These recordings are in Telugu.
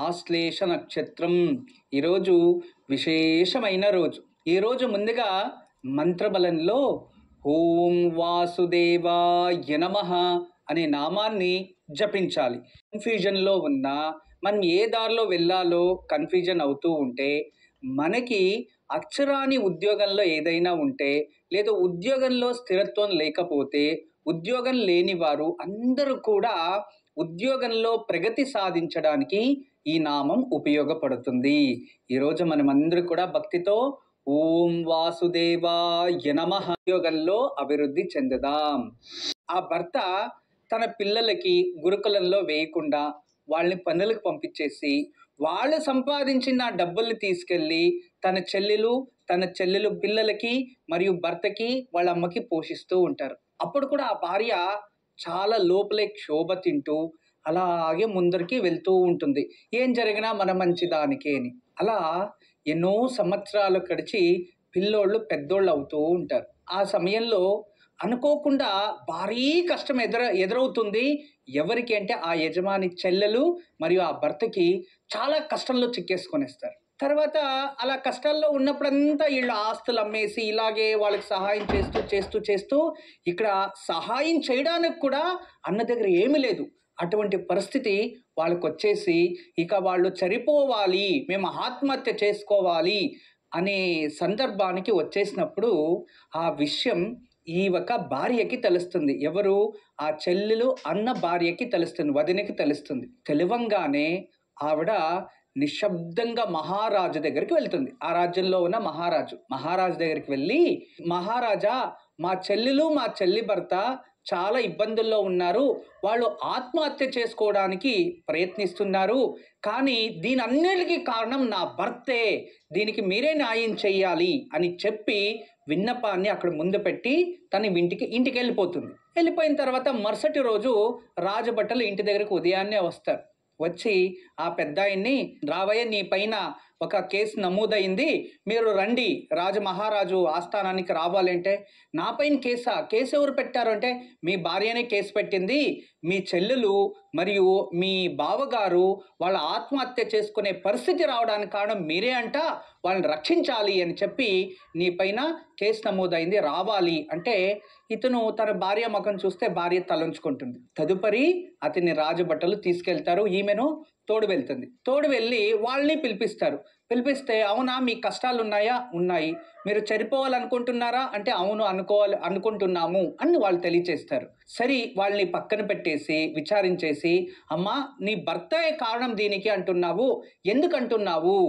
ఆశ్లేష నక్షత్రం. ఈరోజు విశేషమైన రోజు. ఈరోజు ముందుగా మంత్రబలంలో ఓం వాసుదేవాయ నమః అనే నామాన్ని జపించాలి. కన్ఫ్యూజన్లో ఉన్న మనం ఏ దారిలో వెళ్ళాలో కన్ఫ్యూజన్ అవుతూ ఉంటే, మనకి అక్షరాని ఉద్యోగంలో ఏదైనా ఉంటే, లేదా ఉద్యోగంలో స్థిరత్వం లేకపోతే, ఉద్యోగం లేని వారు అందరూ కూడా ఉద్యోగంలో ప్రగతి సాధించడానికి ఈ నామం ఉపయోగపడుతుంది. ఈరోజు మనమందరూ కూడా భక్తితో ఓం వాసుదేవాయ నమః ఉద్యోగంలో అభివృద్ధి చెందుదాం. ఆ భర్త తన పిల్లలకి గురుకులంలో వేయకుండా వాళ్ళని పనులకు పంపించేసి, వాళ్ళు సంపాదించిన డబ్బుల్ని తీసుకెళ్ళి తన చెల్లెలు పిల్లలకి మరియు భర్తకి వాళ్ళ అమ్మకి పోషిస్తూ ఉంటారు. అప్పుడు కూడా ఆ భార్య చాలా లోపలే క్షోభ తింటూ అలాగే ముందరికి వెళ్తూ ఉంటుంది. ఏం జరిగినా మన మంచిదానికే అని. అలా ఎన్నో సంవత్సరాలు గడిచి పిల్లోళ్ళు పెద్దోళ్ళు అవుతూ ఉంటారు. ఆ సమయంలో అనుకోకుండా భారీ కష్టం ఎదురవుతుంది. ఎవరికి అంటే ఆ యజమాని చెల్లెలు మరియు ఆ భర్తకి చాలా కష్టంలో చిక్కేసుకొనేస్తారు. తర్వాత అలా కష్టాల్లో ఉన్నప్పుడంతా వీళ్ళు ఆస్తులు అమ్మేసి ఇలాగే వాళ్ళకి సహాయం చేస్తూ ఇక్కడ సహాయం చేయడానికి కూడా అన్న దగ్గర ఏమీ లేదు. అటువంటి పరిస్థితి వాళ్ళకు వచ్చేసి ఇక వాళ్ళు చనిపోవాలి, మేము ఆత్మహత్య చేసుకోవాలి అనే సందర్భానికి వచ్చేసినప్పుడు ఆ విషయం ఈ ఒక భార్యకి తెలుస్తుంది. ఎవరు? ఆ చెల్లెలు అన్న భార్యకి తెలుస్తుంది, వదినకి తెలుస్తుంది. తెలివంగానే ఆవిడ నిశ్శబ్దంగా మహారాజు దగ్గరికి వెళ్తుంది. ఆ రాజ్యంలో ఉన్న మహారాజు దగ్గరికి వెళ్ళి, మహారాజా, మా చెల్లి భర్త చాలా ఇబ్బందుల్లో ఉన్నారు, వాళ్ళు ఆత్మహత్య చేసుకోవడానికి ప్రయత్నిస్తున్నారు, కానీ దీని అన్నిటికీ కారణం నా భర్తే, దీనికి మీరే న్యాయం చెయ్యాలి అని చెప్పి విన్నపాన్ని అక్కడ ముందు పెట్టి తన ఇంటికి వెళ్ళిపోతుంది. వెళ్ళిపోయిన తర్వాత మరుసటి రోజు రాజభటులు ఇంటి దగ్గరకు ఉదయాన్నే వస్తారు. వచ్చి ఆ పెద్దాయన్ని, రావయ్య, నీ పైన ఒక కేసు నమోదైంది, మీరు రండి మహారాజు ఆస్థానానికి రావాలంటే, నా పైన కేసు ఎవరు పెట్టారు అంటే, మీ భార్యనే కేసు పెట్టింది, మీ చెల్లెలు మరియు మీ బావగారు వాళ్ళ ఆత్మహత్య చేసుకునే పరిస్థితి రావడానికి కారణం మీరే అంట, వాళ్ళని రక్షించాలి అని చెప్పి నీ పైన కేసు నమోదైంది, రావాలి అంటే ఇతను తన భార్య ముఖం చూస్తే భార్య తలంచుకుంటుంది. తదుపరి అతన్ని రాజభటులు తీసుకెళ్తారు. ఈమెను తోడు వెళ్తుంది. తోడు వెళ్ళి వాళ్ళని పిలిపిస్తే, అవునా, మీ కష్టాలు ఉన్నాయా? ఉన్నాయి. మీరు చనిపోవాలనుకుంటున్నారా అంటే, అవును అనుకుంటున్నాము అని వాళ్ళు తెలియచేస్తారు. సరే, వాళ్ళని పక్కన పెట్టేసి విచారించేసి, అమ్మా, నీ భర్తే కారణం దీనికి అంటున్నావు, ఎందుకు అంటున్నావు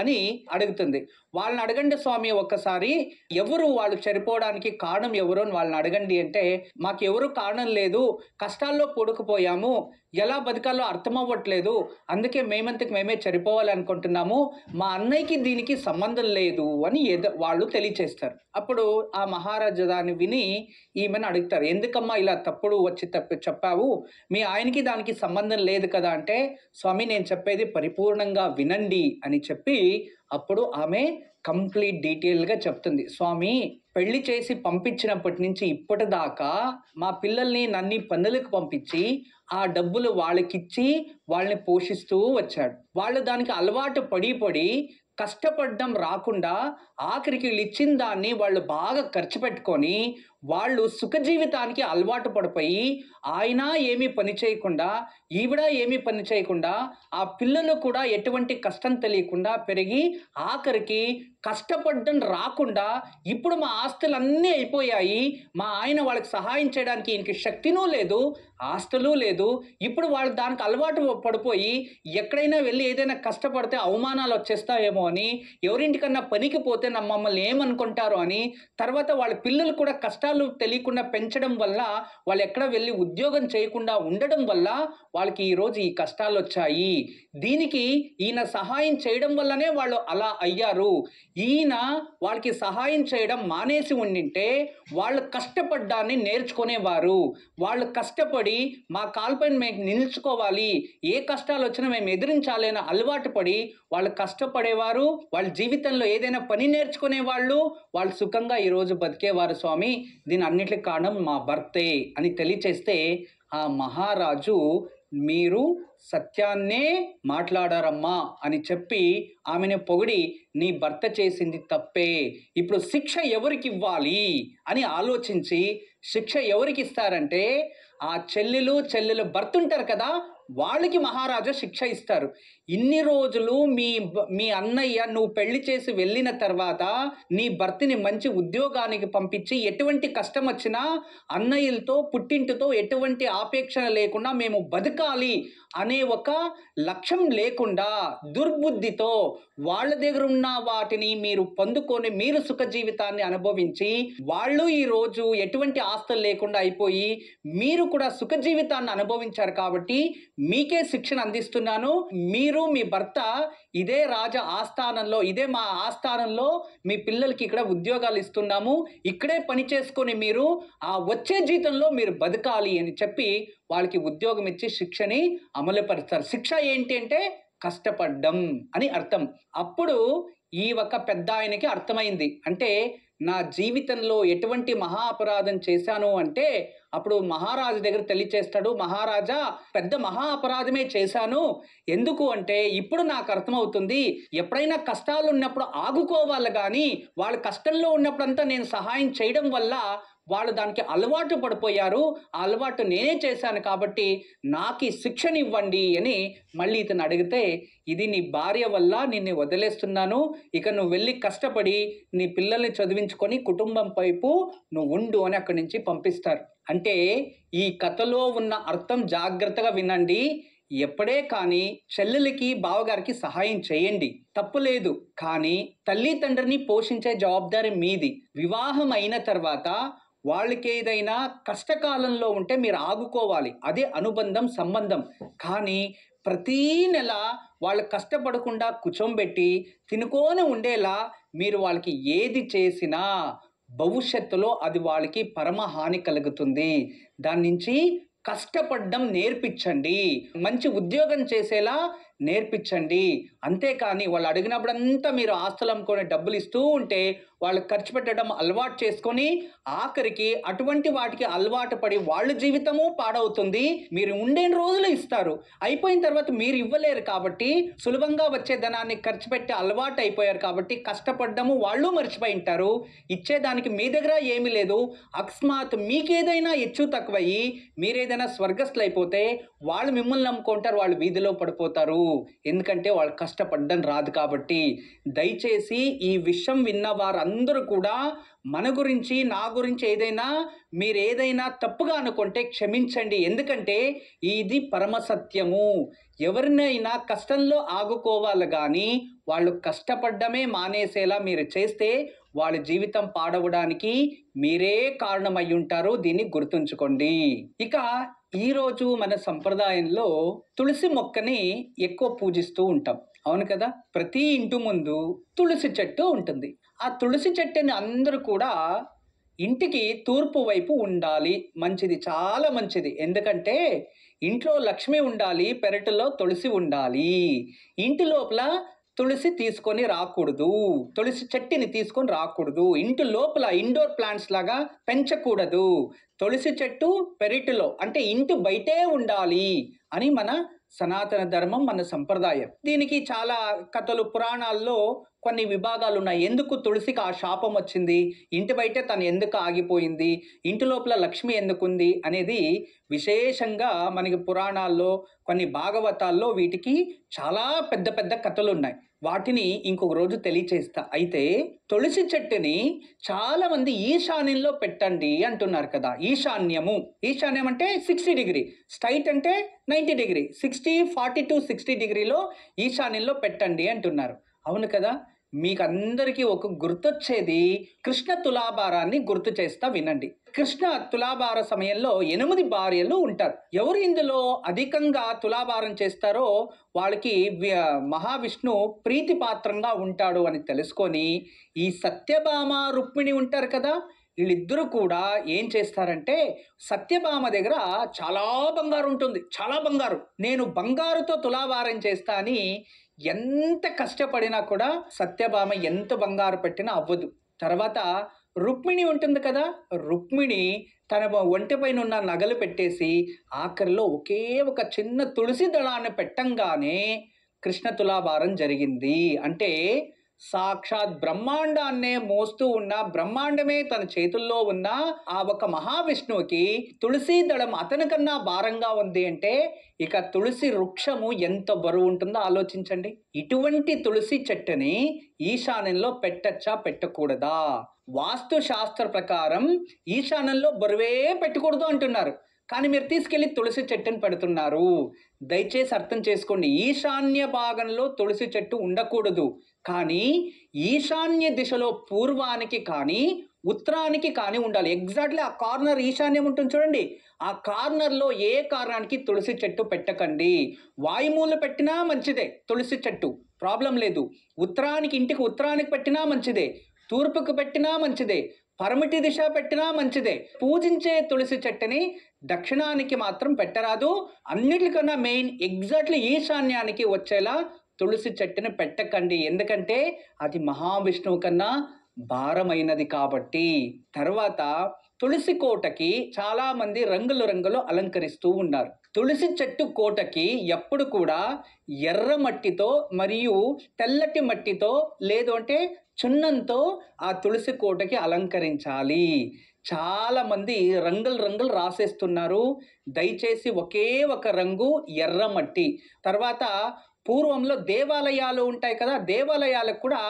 అని అడుగుతుంది. వాళ్ళని అడగండి స్వామి, ఒక్కసారి ఎవరు వాళ్ళు చనిపోవడానికి కారణం ఎవరు అని వాళ్ళని అడగండి అంటే, మాకెవరు కారణం లేదు, కష్టాల్లో కూడుకుపోయాము, ఎలా బతకాలో అర్థం అవ్వట్లేదు, అందుకే మేమంతకు మేమే చనిపోవాలనుకుంటున్నాము, మా అన్నయ్యకి దీనికి సంబంధం లేదు అని వాళ్ళు తెలియచేస్తారు. అప్పుడు ఆ మహారాజు దాన్ని విని ఈమెను అడుగుతారు, ఎందుకమ్మా ఇలా తప్పుడు చెప్పావు, మీ ఆయనకి దానికి సంబంధం లేదు కదా అంటే, స్వామి, నేను చెప్పేది పరిపూర్ణంగా వినండి అని చెప్పి అప్పుడు ఆమె కంప్లీట్ డీటెయిల్గా చెప్తుంది. స్వామి, పెళ్లి చేసి పంపించినప్పటి నుంచి ఇప్పటిదాకా మా పిల్లల్ని నన్ను పనులకు పంపించి ఆ డబ్బులు వాళ్ళకిచ్చి వాళ్ళని పోషిస్తూ వచ్చాడు. వాళ్ళు దానికి అలవాటు పడి కష్టపడడం రాకుండా ఆఖరికి వీళ్ళు ఇచ్చిన దాన్ని వాళ్ళు బాగా ఖర్చు పెట్టుకొని వాళ్ళు సుఖ జీవితానికి అలవాటు పడిపోయి, ఆయన ఏమీ పని చేయకుండా, ఈవిడ ఏమీ పని చేయకుండా, ఆ పిల్లలు కూడా ఎటువంటి కష్టం తెలియకుండా పెరిగి ఆఖరికి కష్టపడడం రాకుండా ఇప్పుడు మా ఆస్తులన్నీ అయిపోయాయి, మా ఆయన వాళ్ళకి సహాయం చేయడానికి ఈయనకి శక్తినూ లేదు, ఆస్తులు లేదు, ఇప్పుడు వాళ్ళు దానికి అలవాటు పడిపోయి ఎక్కడైనా వెళ్ళి ఏదైనా కష్టపడితే అవమానాలు వచ్చేస్తాయేమో అని, ఎవరింటికన్నా పనికి పోతే మమ్మల్ని ఏమనుకుంటారో అని, తర్వాత వాళ్ళ పిల్లలు కూడా కష్టాలు తెలియకుండా పెంచడం వల్ల వాళ్ళు ఎక్కడ వెళ్ళి ఉద్యోగం చేయకుండా ఉండడం వల్ల వాళ్ళకి ఈరోజు ఈ కష్టాలు వచ్చాయి. దీనికి ఈయన సహాయం చేయడం వల్లనే వాళ్ళు అలా అయ్యారు. ఈయన వాళ్ళకి సహాయం చేయడం మానేసి ఉండింటే వాళ్ళు కష్టపడ్డాన్ని నేర్చుకునేవారు. వాళ్ళు కష్టపడి మా కాల్పైన మేము నిలుచుకోవాలి, ఏ కష్టాలు వచ్చినా మేము ఎదిరించాలి అని అలవాటు పడి వాళ్ళు కష్టపడేవారు, వాళ్ళ జీవితంలో ఏదైనా పని నేర్చుకునేవాళ్ళు, వాళ్ళు సుఖంగా ఈరోజు బతికేవారు. స్వామి, దీని అన్నిటికి కారణం మా భర్తే అని తెలియచేస్తే ఆ మహారాజు, మీరు సత్యాన్నే మాట్లాడారమ్మా అని చెప్పి ఆమెను పొగిడి, నీ భర్త చేసింది తప్పే, ఇప్పుడు శిక్ష ఎవరికి ఇవ్వాలి అని ఆలోచించి, శిక్ష ఎవరికి ఇస్తారంటే ఆ చెల్లెలు భర్త ఉంటారు కదా, వాళ్ళకి మహారాజా శిక్ష ఇస్తారు. ఇన్ని రోజులు మీ అన్నయ్య నువ్వు పెళ్లి చేసి వెళ్ళిన తర్వాత నీ భర్తని మంచి ఉద్యోగానికి పంపించి ఎటువంటి కష్టం వచ్చినా అన్నయ్యలతో పుట్టింటితో ఎటువంటి ఆపేక్షణ లేకుండా మేము బతకాలి అనే ఒక లక్ష్యం లేకుండా దుర్బుద్ధితో వాళ్ళ దగ్గర ఉన్న వాటిని మీరు పొందుకొని మీరు సుఖ జీవితాన్ని అనుభవించి వాళ్ళు ఈరోజు ఎటువంటి ఆస్తులు లేకుండా అయిపోయి మీరు కూడా సుఖ జీవితాన్ని అనుభవించారు. కాబట్టి మీకే శిక్షణ అందిస్తున్నాను. మీరు మీ భర్త ఇదే రాజ ఆస్థానంలో, ఇదే మా ఆస్థానంలో మీ పిల్లలకి ఇక్కడ ఉద్యోగాలు ఇస్తున్నాము, ఇక్కడే పని చేసుకొని మీరు ఆ వచ్చే జీతంలో మీరు బతకాలి అని చెప్పి వాళ్ళకి ఉద్యోగం ఇచ్చి శిక్షని అమలుపరుస్తారు. శిక్ష ఏంటి అంటే కష్టపడ్డం అని అర్థం. అప్పుడు ఈ ఒక పెద్ద ఆయనకి అర్థమైంది. అంటే నా జీవితంలో ఎటువంటి మహా అపరాధం చేశాను అంటే అప్పుడు మహారాజు దగ్గర తెలియచేస్తాడు, మహారాజా పెద్ద మహా అపరాధమే చేశాను, ఎందుకు అంటే ఇప్పుడు నాకు అర్థమవుతుంది, ఎప్పుడైనా కష్టాలు ఉన్నప్పుడు ఆగుకోవాలి కానీ వాళ్ళ కష్టంలో ఉన్నప్పుడంతా నేను సహాయం చేయడం వల్ల వాళ్ళు దానికి అలవాటు పడిపోయారు, ఆ అలవాటు నేనే చేశాను కాబట్టి నాకు శిక్షణ ఇవ్వండి అని మళ్ళీ ఇతను అడిగితే, ఇది నీ భార్య వల్ల నిన్ను వదిలేస్తున్నాను, ఇక నువ్వు వెళ్ళి కష్టపడి నీ పిల్లల్ని చదివించుకొని కుటుంబం వైపు నువ్వు ఉండు అని అక్కడి నుంచి పంపిస్తారు. అంటే ఈ కథలో ఉన్న అర్థం జాగ్రత్తగా వినండి. ఎప్పుడే కానీ చెల్లెలకి బావగారికి సహాయం చేయండి, తప్పు లేదు. కానీ తల్లి తండ్రిని పోషించే జవాబారి మీది. వివాహం అయిన తర్వాత వాళ్ళకి ఏదైనా కష్టకాలంలో ఉంటే మీరు ఆగుకోవాలి, అదే అనుబంధం సంబంధం. కానీ ప్రతీ నెల వాళ్ళు కష్టపడకుండా కూర్చోబెట్టి తినుకొని ఉండేలా మీరు వాళ్ళకి ఏది చేసినా భవిష్యత్తులో అది వాళ్ళకి పరమహాని కలుగుతుంది. దాని నుంచి కష్టపడడం నేర్పించండి, మంచి ఉద్యోగం చేసేలా నేర్పించండి. అంతేకాని వాళ్ళు అడిగినప్పుడంతా మీరు ఆస్తులు అమ్ముకొని డబ్బులు ఇస్తూ ఉంటే వాళ్ళు ఖర్చు పెట్టడం అలవాటు చేసుకొని ఆఖరికి అటువంటి వాటికి అలవాటు పడి వాళ్ళ జీవితము పాడవుతుంది. మీరు ఉండే రోజులు ఇస్తారు, అయిపోయిన తర్వాత మీరు ఇవ్వలేరు కాబట్టి సులభంగా వచ్చే ధనాన్ని ఖర్చు పెట్టే అలవాటు అయిపోయారు కాబట్టి కష్టపడ్డము వాళ్ళు మర్చిపోయి ఉంటారు. ఇచ్చేదానికి మీ దగ్గర ఏమీ లేదు. అకస్మాత్ మీకేదైనా హెచ్చు తక్కువయ్యి మీరేదైనా స్వర్గస్థులు అయిపోతే వాళ్ళు మిమ్మల్ని నమ్ముకుంటారు, వాళ్ళు వీధిలో పడిపోతారు. ఎందుకంటే వాళ్ళు కష్టపడ్డం రాదు కాబట్టి. దయచేసి ఈ విషయం విన్న వారందరూ కూడా మన గురించి నా గురించి ఏదైనా మీరు ఏదైనా తప్పుగా అనుకుంటే క్షమించండి. ఎందుకంటే ఇది పరమసత్యము. ఎవరినైనా కష్టంలో ఆగుకోవాలి కానీ వాళ్ళు కష్టపడ్డమే మానేసేలా మీరు చేస్తే వాళ్ళ జీవితం పాడవడానికి మీరే కారణమై ఉంటారు. దీన్ని గుర్తుంచుకోండి. ఇక ఈరోజు మన సంప్రదాయంలో తులసి మొక్కని ఎక్కువ పూజిస్తూ ఉంటాం, అవును కదా. ప్రతి ఇంటి ముందు తులసి చెట్టు ఉంటుంది. ఆ తులసి చెట్టుని అందరూ కూడా ఇంటికి తూర్పు వైపు ఉండాలి, మంచిది, చాలా మంచిది. ఎందుకంటే ఇంట్లో లక్ష్మి ఉండాలి, పెరటిలో తులసి ఉండాలి. ఇంటి లోపల తులసి తీసుకొని రాకూడదు, తులసి చెట్టుని తీసుకొని రాకూడదు. ఇంటి లోపల ఇండోర్ ప్లాంట్స్ లాగా పెంచకూడదు. తులసి చెట్టు పెరటిలో అంటే ఇంటి బయటే ఉండాలి అని మన సనాతన ధర్మం, మన సంప్రదాయం. దీనికి చాలా కథలు, పురాణాల్లో కొన్ని విభాగాలు ఉన్నాయి. ఎందుకు తులసికి ఆ శాపం వచ్చింది, ఇంటి బయటే తను ఎందుకు ఆగిపోయింది, ఇంటి లోపల లక్ష్మి ఎందుకుంది అనేది విశేషంగా మనకి పురాణాల్లో, కొన్ని భాగవతాల్లో వీటికి చాలా పెద్ద పెద్ద కథలు ఉన్నాయి. వాటిని ఇంకొక రోజు తెలియచేస్తా. అయితే తులసి చెట్టుని చాలా మంది ఈశాన్యంలో పెట్టండి అంటున్నారు కదా. ఈశాన్యం అంటే 60 డిగ్రీ, స్ట్రైట్ అంటే 90 డిగ్రీ, 40 to 60 డిగ్రీలో ఈశాన్యంలో పెట్టండి అంటున్నారు. అవును కదా. మీకు అందరికీ ఒక గుర్తొచ్చేది కృష్ణ తులాభారాన్ని గుర్తు చేస్తా వినండి. కృష్ణ తులాభార సమయంలో 8 భార్యలు ఉంటారు. ఎవరు ఇందులో అధికంగా తులాభారం చేస్తారో వాళ్ళకి మహావిష్ణు ప్రీతిపాత్రంగా ఉంటాడు అని తెలుసుకొని ఈ సత్యభామ రుక్మిణి ఉంటారు కదా, వీళ్ళిద్దరూ కూడా ఏం చేస్తారంటే సత్యభామ దగ్గర చాలా బంగారు ఉంటుంది, చాలా బంగారు, నేను బంగారుతో తులాభారం చేస్తా అని ఎంత కష్టపడినా కూడా సత్యభామ ఎంత బంగారు పెట్టినా అవ్వదు. తర్వాత రుక్మిణి ఉంటుంది కదా, రుక్మిణి తన ఒంటిపైన ఉన్న నగలు పెట్టేసి ఆఖరిలో ఒకే ఒక చిన్న తులసి దళాన్ని పెట్టంగానే కృష్ణ తులాభారం జరిగింది. అంటే సాక్షాత్ బ్రహ్మాండాన్నే మోస్తూ ఉన్న, బ్రహ్మాండమే తన చేతుల్లో ఉన్న ఆ ఒక మహావిష్ణువుకి తులసి దళం అతనికన్నా భారంగా ఉంది అంటే ఇక తులసి వృక్షము ఎంత బరువు ఉంటుందో ఆలోచించండి. ఇటువంటి తులసి చెట్టుని ఈశాన్యంలో పెట్టచ్చా పెట్టకూడదా? వాస్తు శాస్త్ర ప్రకారం ఈశాన్యంలో బరువే పెట్టకూడదు అంటున్నారు. కానీ మీరు తీసుకెళ్లి తులసి చెట్టుని పెడుతున్నారు. దయచేసి అర్థం చేసుకోండి, ఈశాన్య భాగంలో తులసి చెట్టు ఉండకూడదు. కానీ ఈశాన్య దిశలో పూర్వానికి కానీ ఉత్తరానికి కానీ ఉండాలి. ఎగ్జాక్ట్లీ ఆ కార్నర్ ఈశాన్యం ఉంటుంది చూడండి, ఆ కార్నర్లో ఏ కారణానికి తులసి చెట్టు పెట్టకండి. వాయుమూల పెట్టినా మంచిదే తులసి చెట్టు, ప్రాబ్లం లేదు. ఉత్తరానికి, ఇంటికి ఉత్తరానికి పెట్టినా మంచిదే, తూర్పుకు పెట్టినా మంచిదే, పరమిటి దిశ పెట్టినా మంచిదే. పూజించే తులసి చెట్టుని దక్షిణానికి మాత్రం పెట్టరాదు. అన్నిటికన్నా మెయిన్ ఎగ్జాక్ట్లీ ఈశాన్యానికి వచ్చేలా తులసి చెట్టుని పెట్టకండి. ఎందుకంటే అది మహావిష్ణువు కన్నా భారమైనది కాబట్టి. తర్వాత తులసి కోటకి చాలా మంది రంగులు అలంకరిస్తూ ఉన్నారు. తులసి చెట్టు కోటకి ఎప్పుడు కూడా ఎర్ర మట్టితో మరియు తెల్లటి మట్టితో లేదు అంటే చున్నంతో ఆ తులసి కోటకి అలంకరించాలి. చాలా మంది రంగులు రాసేస్తున్నారు. దయచేసి ఒకే ఒక రంగు ఎర్రమట్టి. తర్వాత పూర్వంలో దేవాలయాలు ఉంటాయి కదా, దేవాలయాలకు కూడా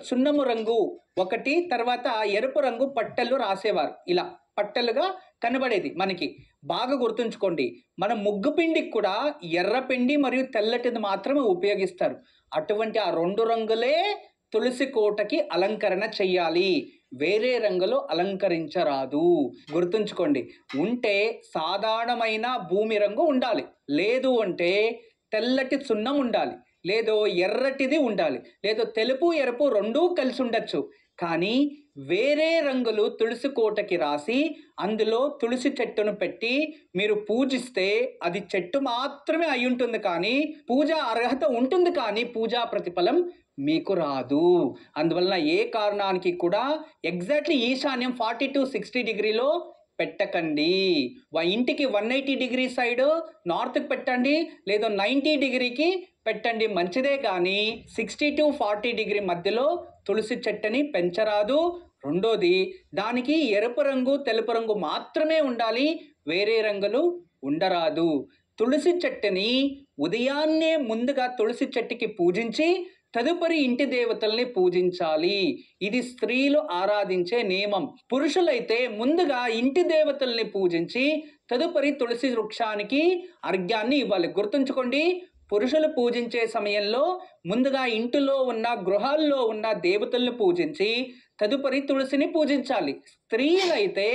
చున్నము రంగు ఒకటి, తర్వాత ఎరుపు రంగు పట్టెలు రాసేవారు. ఇలా పట్టెలుగా కనబడేది మనకి. బాగా గుర్తుంచుకోండి, మన ముగ్గు పిండికి కూడా ఎర్ర పిండి మరియు తెల్లటిది మాత్రమే ఉపయోగిస్తారు. అటువంటి ఆ రెండు రంగులే తులసి కోటకి అలంకరణ చెయ్యాలి. వేరే రంగులో అలంకరించరాదు. గుర్తుంచుకోండి, ఉంటే సాధారణమైన భూమి రంగు ఉండాలి, లేదు అంటే తెల్లటి సున్నం ఉండాలి, లేదో ఎర్రటిది ఉండాలి, లేదో తెలుపు ఎరుపు రెండూ కలిసి ఉండొచ్చు. కానీ వేరే రంగులు తులసి కోటకి రాసి అందులో తులసి చెట్టును పెట్టి మీరు పూజిస్తే అది చెట్టు మాత్రమే అయి ఉంటుంది, కానీ పూజా అర్హత ఉంటుంది, కానీ పూజా ప్రతిఫలం మీకు రాదు. అందువలన ఏ కారణానికి కూడా ఎగ్జాక్ట్లీ ఈశాన్యం 40 to 60 డిగ్రీలో పెట్టకండి. ఇంటికి 180 డిగ్రీ సైడ్ నార్త్కి పెట్టండి, లేదా 90 డిగ్రీకి పెట్టండి, మంచిదే. కానీ 60 to 40 డిగ్రీ మధ్యలో తులసి చెట్టుని పెంచరాదు. రెండోది, దానికి ఎరుపు రంగు తెలుపు రంగు మాత్రమే ఉండాలి, వేరే రంగులు ఉండరాదు. తులసి చెట్టుని ఉదయాన్నే ముందుగా తులసి చెట్టుకి పూజించి తదుపరి ఇంటి దేవతల్ని పూజించాలి. ఇది స్త్రీలు ఆరాధించే నియమం. పురుషులైతే ముందుగా ఇంటి దేవతల్ని పూజించి తదుపరి తులసి వృక్షానికి అర్ఘ్యాన్ని ఇవ్వాలి. గుర్తుంచుకోండి, పురుషులు పూజించే సమయంలో ముందుగా ఇంటిలో ఉన్న గృహాల్లో ఉన్న దేవతల్ని పూజించి తదుపరి తులసిని పూజించాలి. స్త్రీలైతే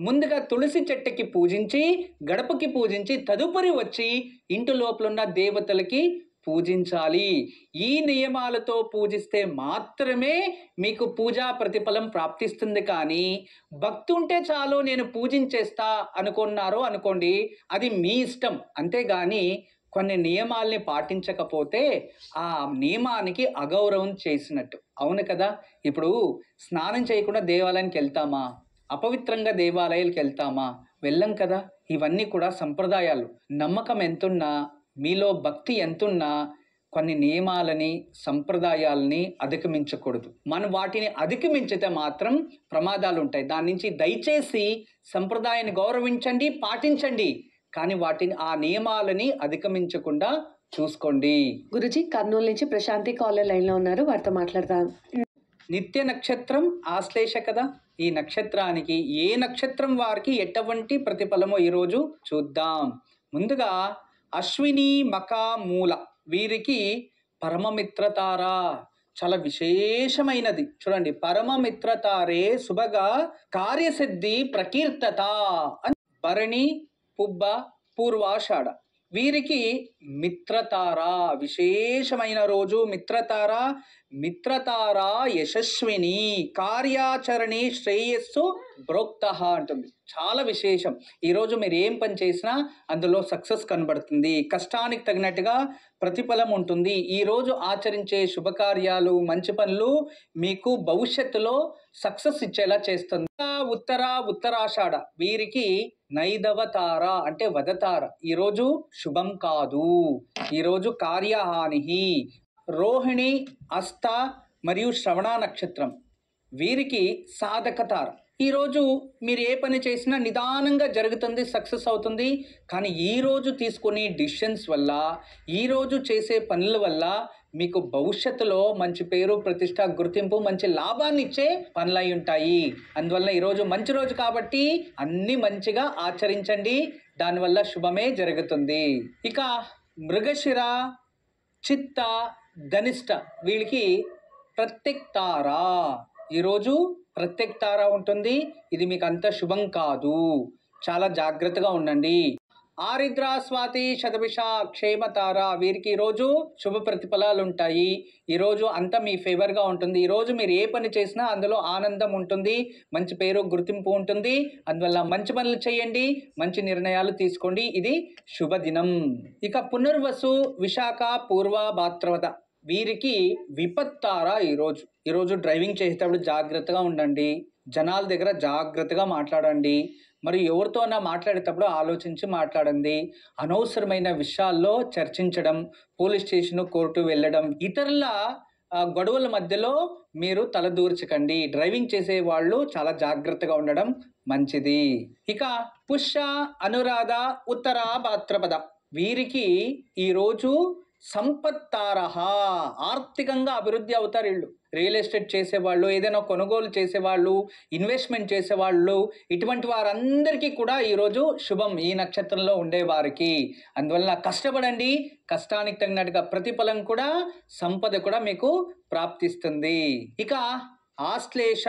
ముందుగా తులసి చెట్టుకి పూజించి గడపకి పూజించి తదుపరి వచ్చి ఇంటి లోపల ఉన్న దేవతలకి పూజించాలి. ఈ నియమాలతో పూజిస్తే మాత్రమే మీకు పూజా ప్రతిఫలం ప్రాప్తిస్తుంది. కానీ భక్తి ఉంటే చాలు నేను పూజించేస్తా అనుకోండి, అది మీ ఇష్టం. అంతేగాని కొన్ని నియమాల్ని పాటించకపోతే ఆ నియమానికి అగౌరవం చేసినట్టు. అవును కదా. ఇప్పుడు స్నానం చేయకుండా దేవాలయానికి వెళ్తామా? అపవిత్రంగా దేవాలయాలకు వెళ్తామా? వెళ్ళం కదా. ఇవన్నీ కూడా సంప్రదాయాలు. నమ్మకం ఎంతున్నా, మీలో భక్తి ఎంతున్నా కొన్ని నియమాలని సంప్రదాయాలని అధిగమించకూడదు. మనం వాటిని అధిగమించితే మాత్రం ప్రమాదాలు ఉంటాయి. దాని నుంచి దయచేసి సంప్రదాయాన్ని గౌరవించండి, పాటించండి, కానీ వాటిని ఆ నియమాలని అధిగమించకుండా చూసుకోండి. గురుజీ, కర్నూలు నుంచి ప్రశాంతి కాలర్ లైన్లో ఉన్నారు, వారితో మాట్లాడదాం. నిత్య నక్షత్రం ఆశ్లేష కదా. ఈ నక్షత్రానికి ఏ నక్షత్రం వారికి ఎటువంటి ప్రతిఫలమో ఈరోజు చూద్దాం. ముందుగా అశ్విని మఖ మూల వీరికి పరమమిత్రతార చాలా విశేషమైనది. చూడండి, పరమమిత్రతారే శుభగా కార్యసిద్ధి ప్రకీర్తత అని. భరణి పుబ్బ పూర్వాషాఢ వీరికి మిత్రతార విశేషమైన రోజు. మిత్రతార యశస్విని, కార్యాచరణి శ్రేయస్సు ప్రోక్తః అంటుంది. చాలా విశేషం. ఈరోజు మీరు ఏం పని చేసినా అందులో సక్సెస్ కనబడుతుంది. కష్టానికి తగినట్టుగా ప్రతిఫలం ఉంటుంది. ఈరోజు ఆచరించే శుభకార్యాలు, మంచి పనులు మీకు భవిష్యత్తులో సక్సెస్ ఇచ్చేలా చేస్తుంది. ఉత్తరాషాఢ వీరికి నైదవతార అంటే వదతార. ఈరోజు శుభం కాదు. ఈరోజు కార్యహాని. రోహిణి, హస్త మరియు శ్రవణ నక్షత్రం వీరికి సాధకతార. ఈరోజు మీరు ఏ పని చేసినా నిదానంగా జరుగుతుంది, సక్సెస్ అవుతుంది. కానీ ఈరోజు తీసుకునే డిసిషన్స్ వల్ల, ఈరోజు చేసే పనుల వల్ల మీకు భవిష్యత్తులో మంచి పేరు, ప్రతిష్ట, గుర్తింపు, మంచి లాభాన్ని ఇచ్చే పనులు అయి ఉంటాయి. అందువల్ల ఈరోజు మంచి రోజు కాబట్టి అన్ని మంచిగా ఆచరించండి. దానివల్ల శుభమే జరుగుతుంది. ఇక మృగశిర, చిత్త, ధనిష్ట వీళ్ళకి ప్రత్యక్తార. ఈరోజు ప్రత్యక్తార ఉంటుంది. ఇది మీకు అంత శుభం కాదు. చాలా జాగ్రత్తగా ఉండండి. ఆరిద్ర, స్వాతి, శతభిష, క్షేమతార వీరికి ఈరోజు శుభ ప్రతిఫలాలు ఉంటాయి. ఈరోజు అంతా మీ ఫేవర్గా ఉంటుంది. ఈరోజు మీరు ఏ పని చేసినా అందులో ఆనందం ఉంటుంది, మంచి పేరు, గుర్తింపు ఉంటుంది. అందువల్ల మంచి పనులు చేయండి, మంచి నిర్ణయాలు తీసుకోండి. ఇది శుభదినం. ఇక పునర్వసు, విశాఖ, పూర్వ, భాద్రపద వీరికి విపత్తార. ఈరోజు డ్రైవింగ్ చేసేటప్పుడు జాగ్రత్తగా ఉండండి. జనాల దగ్గర జాగ్రత్తగా మాట్లాడండి. మరి ఎవరితోనా మాట్లాడేటప్పుడు ఆలోచించి మాట్లాడండి. అనవసరమైన విషయాల్లో చర్చించడం, పోలీస్ స్టేషన్, కోర్టు వెళ్ళడం, ఇతరుల గొడవల మధ్యలో మీరు తలదూర్చకండి. డ్రైవింగ్ చేసే వాళ్ళు చాలా జాగ్రత్తగా ఉండడం మంచిది. ఇక పుష్య, అనురాధ, ఉత్తర, భాద్రపద వీరికి ఈరోజు సంపత్తారహ. ఆర్థికంగా అభివృద్ధి అవుతారు వీళ్ళు. రియల్ ఎస్టేట్ చేసేవాళ్ళు, ఏదైనా కొనుగోలు చేసేవాళ్ళు, ఇన్వెస్ట్మెంట్ చేసేవాళ్ళు, ఇటువంటి వారందరికీ కూడా ఈరోజు శుభం ఈ నక్షత్రంలో ఉండేవారికి. అందువల్ల కష్టపడండి. కష్టానికి తగినట్టుగా ప్రతిఫలం కూడా, సంపద కూడా మీకు ప్రాప్తిస్తుంది. ఇక ఆశ్లేష,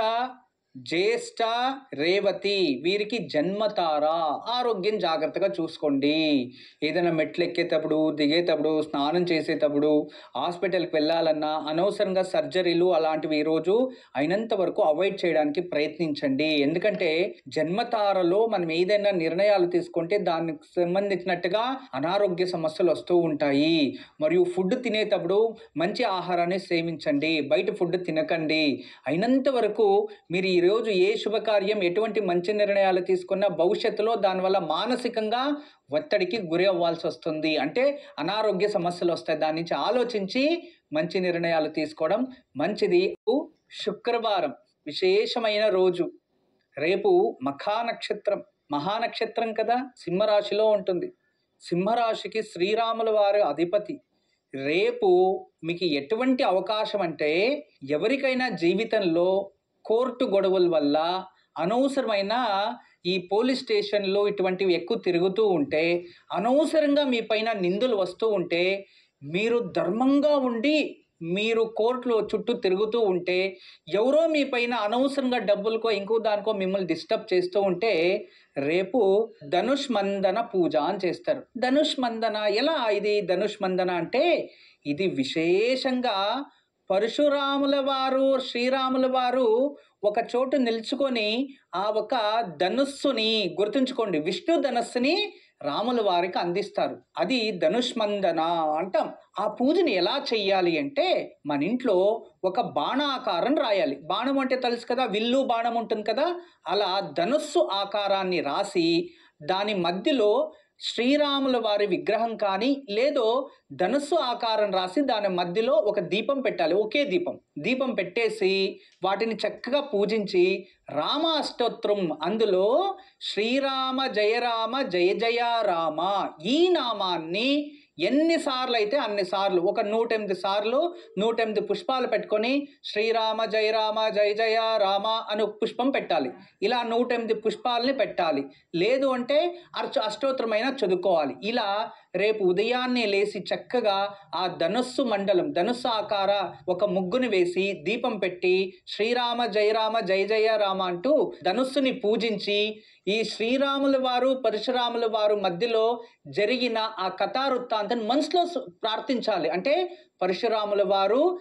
జ్యేష్ఠ, రేవతి వీరికి జన్మతార. ఆరోగ్యం జాగ్రత్తగా చూసుకోండి. ఏదైనా మెట్లు ఎక్కేటప్పుడు, దిగేటప్పుడు, స్నానం చేసేటప్పుడు, హాస్పిటల్కి వెళ్ళాలన్నా అనవసరంగా సర్జరీలు అలాంటివి ఈరోజు అయినంత వరకు అవాయిడ్ చేయడానికి ప్రయత్నించండి. ఎందుకంటే జన్మతారలో మనం ఏదైనా నిర్ణయాలు తీసుకుంటే దానికి సంబంధించినట్టుగా అనారోగ్య సమస్యలు వస్తూ ఉంటాయి. మరియు ఫుడ్ తినేటప్పుడు మంచి ఆహారాన్ని సేవించండి. బయట ఫుడ్ తినకండి. అయినంత వరకు మీరు ఈరోజు ఏ శుభకార్యం, ఎటువంటి మంచి నిర్ణయాలు తీసుకున్నా భవిష్యత్తులో దానివల్ల మానసికంగా ఒత్తిడికి గురి అవ్వాల్సి వస్తుంది. అంటే అనారోగ్య సమస్యలు వస్తాయి. దాని నుంచి ఆలోచించి మంచి నిర్ణయాలు తీసుకోవడం మంచిది. శుక్రవారం విశేషమైన రోజు. రేపు మహానక్షత్రం కదా, సింహరాశిలో ఉంటుంది. సింహరాశికి శ్రీరాముల వారి అధిపతి. రేపు మీకు ఎటువంటి అవకాశం అంటే, ఎవరికైనా జీవితంలో కోర్టు గొడవల వల్ల అనవసరమైన ఈ పోలీస్ స్టేషన్లో ఇటువంటివి ఎక్కువ తిరుగుతూ ఉంటే, అనవసరంగా మీ పైన నిందలు వస్తూ ఉంటే, మీరు ధర్మంగా ఉండి మీరు కోర్టులో చుట్టూ తిరుగుతూ ఉంటే, ఎవరో మీ పైన అనవసరంగా డబ్బులకో ఇంకో దానికో మిమ్మల్ని డిస్టర్బ్ చేస్తూ ఉంటే, రేపు ధనుష్మందన పూజ అని చేస్తారు. ధనుష్మందన ఎలా? ఇది ధనుష్మందన అంటే ఇది విశేషంగా పరశురాముల వారు, శ్రీరాముల వారు ఒక చోటు నిల్చుకొని ఆ ఒక ధనుస్సుని గుర్తుంచుకోండి, విష్ణు ధనుస్సుని రాముల వారికి అందిస్తారు. అది ధనుష్మందన అంటాం. ఆ పూజని ఎలా చెయ్యాలి అంటే, మన ఇంట్లో ఒక బాణాకారం రాయాలి. బాణం అంటే తెలుసు కదా, విల్లు బాణం ఉంటుంది కదా, అలా ధనుస్సు ఆకారాన్ని రాసి దాని మధ్యలో శ్రీరాముల వారి విగ్రహం కానీ లేదో ధనుస్సు ఆకారం రాసి దాని మధ్యలో ఒక దీపం పెట్టాలి. ఒకే దీపం పెట్టేసి వాటిని చక్కగా పూజించి రామ అష్టోత్తరం, అందులో శ్రీరామ జయ రామ జయ జయ రామ ఈ నామాన్ని ఎన్నిసార్లు అయితే అన్నిసార్లు, ఒక 108 సార్లు 108 పుష్పాలు పెట్టుకొని శ్రీరామ జయ రామ జయ జయ రామ అని ఒక పుష్పం పెట్టాలి. ఇలా 108 పుష్పాలని పెట్టాలి. లేదు అంటే అష్టోత్తరమైనా చదువుకోవాలి. ఇలా రేపు ఉదయాన్నే లేచి చక్కగా ఆ ధనుస్సు ఆకార ఒక ముగ్గుని వేసి దీపం పెట్టి శ్రీరామ జయ జయ రామ అంటూ ధనుస్సుని పూజించి ఈ శ్రీరాముల వారు పరశురాముల వారు మధ్యలో జరిగిన ఆ కథావృత్తాంతాన్ని మనసులో ప్రార్థించాలి. అంటే పరశురాముల వారు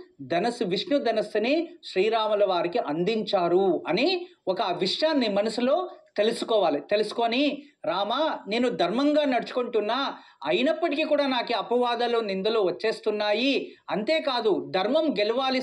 విష్ణు ధనస్సుని శ్రీరాముల వారికి అందించారు అని ఒక విషయాన్ని మనసులో తెలుసుకోవాలి. తెలుసుకొని రామా, నేను ధర్మంగా నడుచుకుంటున్నా, అయినప్పటికీ కూడా నాకు అపవాదాలు నిందలు వచ్చేస్తున్నాయి, అంతేకాదు ధర్మం గెలవాలి